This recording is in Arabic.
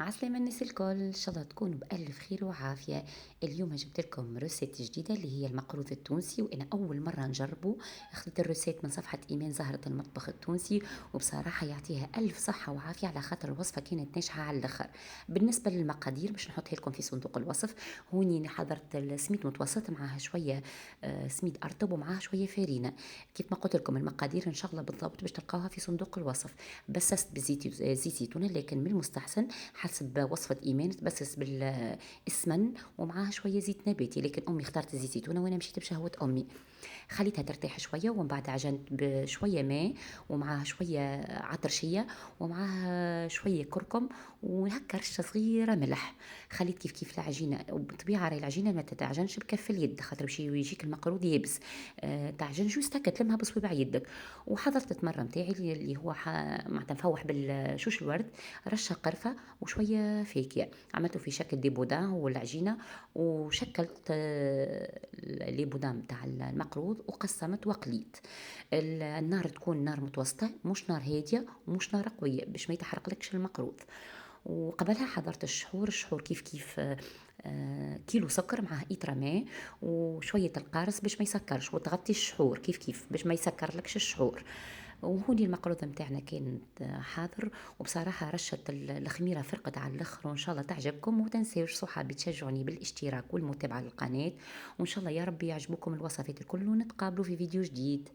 عسلامة الناس الكل، إن شاء الله تكونوا بألف خير وعافية. اليوم جبت لكم روسيت جديدة اللي هي المقروض التونسي، وأنا أول مرة نجربه. أخذت الروسيت من صفحة إيمان زهرة المطبخ التونسي، وبصراحة يعطيها ألف صحة وعافية على خاطر الوصفة كانت ناجحة على الآخر. بالنسبة للمقادير باش نحطها لكم في صندوق الوصف. هوني حضرت السميد متوسط معاها شوية سميد أرطب ومعاها شوية فرينة. كيف ما قلت لكم المقادير إن شاء الله بالضبط باش تلقاوها في صندوق الوصف. بسست زيت زيتونة، لكن من المستحسن حسب وصفة إيمان تبسس بالسمن ومعاها شوية زيت نباتي، لكن أمي اختارت زيت زيتونة وأنا مشيت بشهوة أمي. خليتها ترتاح شوية ومن بعد عجنت بشوية ماء ومعاها شوية عطرشية ومعاها شوية كركم وهكا رشة صغيرة ملح. خليت كيف كيف العجينة، وبالطبيعة راهي العجينة ما تتعجنش بكف اليد خاطر باش يجيك المقروض يابس. تعجن جوست هكا تلمها بصوابع يدك. وحضرت التمرة متاعي اللي هو معناتها مفوح بالشوش الورد، رشة قرفة وشوية فاكهة. عملته في شكل دي بودان هو العجينة، وشكلت لي بودان متاع المقروض وقسمت وقليت. النار تكون نار متوسطة، مش نار هادية ومش نار قوية باش ما يتحرقلكش المقروض. وقبلها حضرت الشحور كيف كيف كيلو سكر معاه إيترا ماء وشوية القارص باش ما يسكرش، وتغطي الشحور كيف كيف باش ما يسكرلكش الشحور. وهوني المقروضة متاعنا كانت حاضر. وبصراحة رشة الخميرة فرقت على الاخر، وان شاء الله تعجبكم. وتنسيوش صحابي تشجعوني بالاشتراك والمتابعة للقناة، وان شاء الله يا رب يعجبكم الوصفات الكل، ونتقابلوا في فيديو جديد.